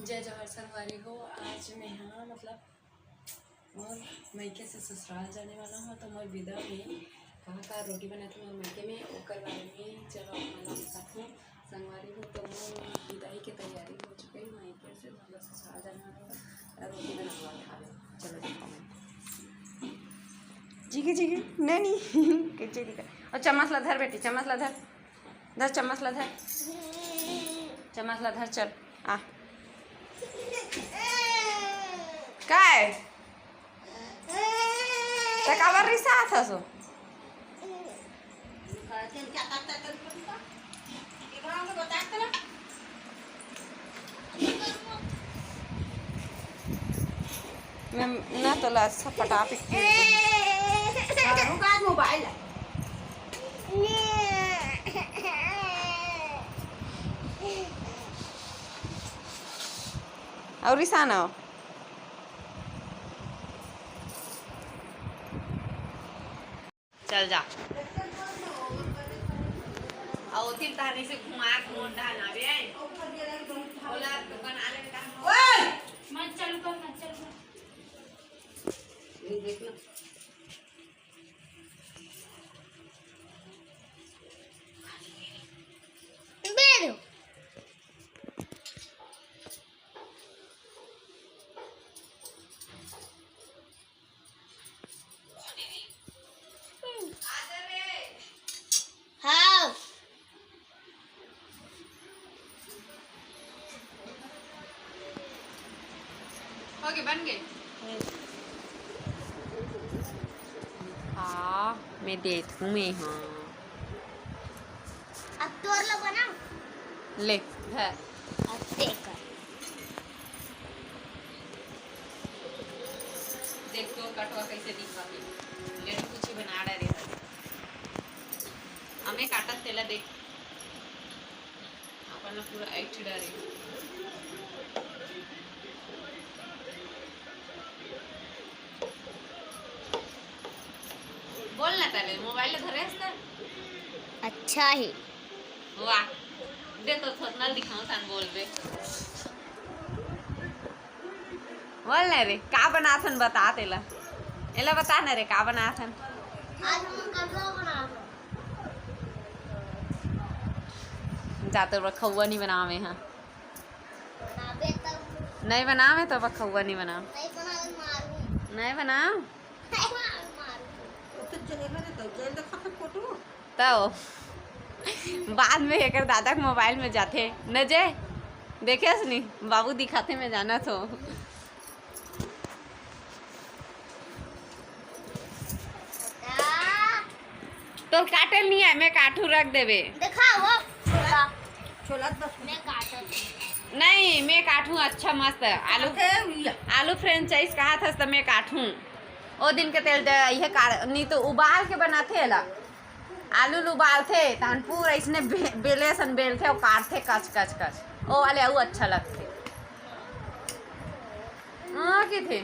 जय जवाहर संगवारी हो। आज मैं यहाँ मतलब और मैके से ससुराल जाने वाला हूँ, तो मैं विदा में कहाँ रोटी बनाई थी मैं मैके में ओकर बारे में चलो अपना साथ में संगवारी हो। तो मैं विदाई की तैयारी हो चुकी है, मैके से मतलब ससुराल जाने वाला हूँ, रोटी बनाने वाला है। चलो देखो मैं जी नहीं और चम्मच ला धर बेटी, चम्मच ला धर, चम्मच ला धर, चम्मच ला धर, चल आ काय कावर रिसा था सो मैं ना तो ला सपटा पे मोबाइल और रिसा ना चल जा और तिल तारी से घुमा घुमा ना बे बोला दुकान आले का ओए मत चल कर ये देखना बेरो हाँ ओके बन गए। हाँ मैं देखूँ मैं हाँ अब तोड़ लो बना ले है अब देख देख तो कटवा कैसे दिखा ले कुछ ही बना रहे हमें काटत तेला देख अपन पूरा ऐठ डरे बोल ना ताले मोबाइल धरे हस्ता अच्छा ही वाह दे तो थोड़ा दिखाऊं सान बोल बे बोल ना रे का बनाथन बता तेला एला बता ना रे का बनाथन। आज हम कटवा बना जाते बखौआ नहीं बनावे हैं बनाबे तब नहीं बनावे तो बखौआ नहीं बनाओ नहीं बना मारू नहीं बनाओ नहीं मारू तो जलेबा दे तो जेल देखा था फोटो तो बाद में एक दादा के मोबाइल में जाते न जे देखे नहीं बाबू दिखाते में जाना तो तो काटे नहीं है मैं काटू रख देवे देखा वो छोला बस मैं काटा नहीं मैं काटूँ अच्छा मस्त आलू फ्रेंचाइज कहा था तो मैं काटूँ ओ दिन के तेल ये नहीं तो उबाल के बनाते ला आलू उबालते तहन पूरा इसने बेले सन बेलते और काटते कच कच कच ओ वाले वो अच्छा लगते हाँ की थे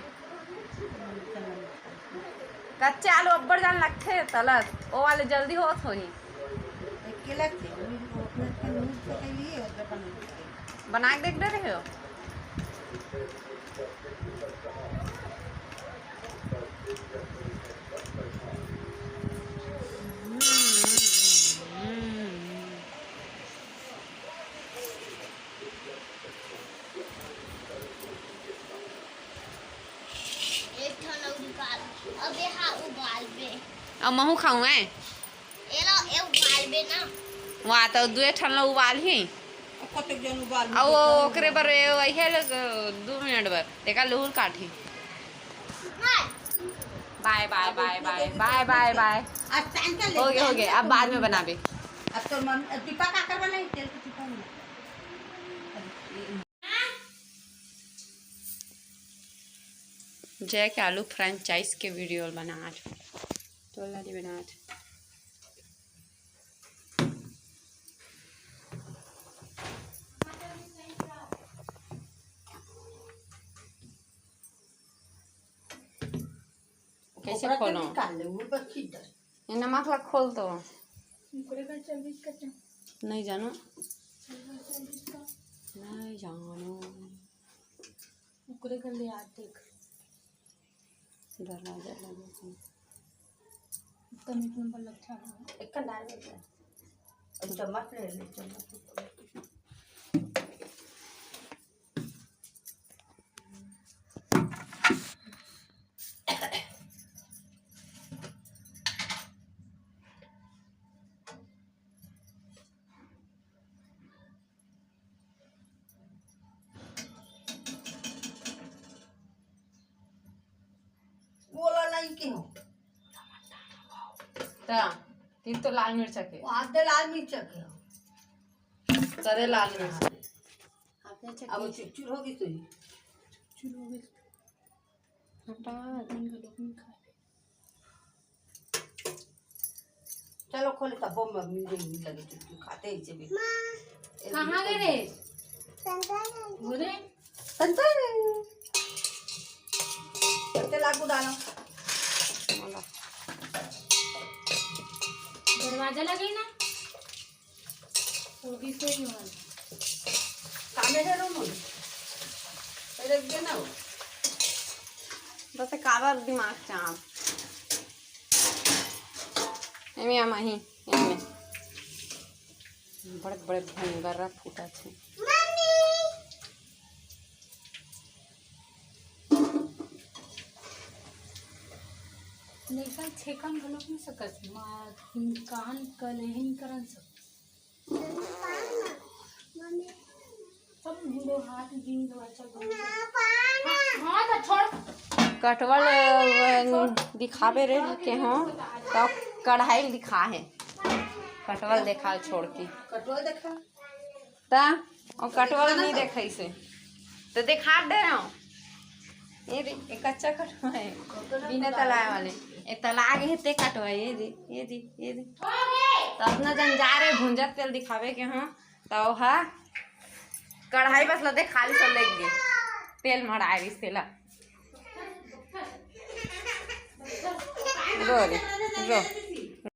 कच्चे आलू अब्बड़ जान लगते तलत ओ वाले जल्दी होत होही बना के देख रहे हो अबे हाँ उबाल बे अब महू खाऊं है एला ए उबाल बे ना वहाँ तो दुए ठन ला उबाल ही और ओकरे बर वही 2 मिनट बर देखा लूर काठी bye bye bye bye bye bye bye हो गए अब बाद में बनाबे अब तो दीपा का कर बनाई तेल के दीपा जय के आलू फ्रेंचाइज के वीडियो बना आज तो लाली बना आज कैसे खोलो ये नमक लग खोल तो नहीं जानो नहीं जानो कुरकुरे कर ले यार देख दरवाजा लगे तो मीट नंबर लगता है एक डाल देते हैं और चम्मच ले ले चम्मच बोला नहीं क्यों तीन तो लाल मिर्च के आधे लाल मिर्च के करे लाल मिर्च आपने अब चुचुर होगी तो शुरू हो गई हटा दिन का लोग नहीं खा चलो खोले तब वो मम्मी नहीं लगे चुचुर खाते ही से भी कहाँ गए रे बोले संते लागू डालो दरवाजा लगे ना वो भी सही हो कामे है रूम रख दे ना बस काबर दिमाग चाप एमे आ माही एमे बड़े बड़े भंगरा फूटा छे लेकिन छेकम घलोक नहीं सकत कान कलहिन करन सब सब मुंडो हाथ दिन दो चल हां तो छोड़ कटवल दिखावे रे के हो तो कढ़ाई दिखा है कटवल देखा छोड़ के कटवा देखा ता और कटवल नहीं देखे से तो दिखा दे रहा हूँ ये रे एक कच्चा कटवा है बिना तलाए वाले ये तला के हेते कटवा ये दे तो अपना जन जा रहे भुंजत तेल दिखावे के हो तो हा कढ़ाई बस लदे खाली सब लग गए तेल मराए इस तेला रो रे रो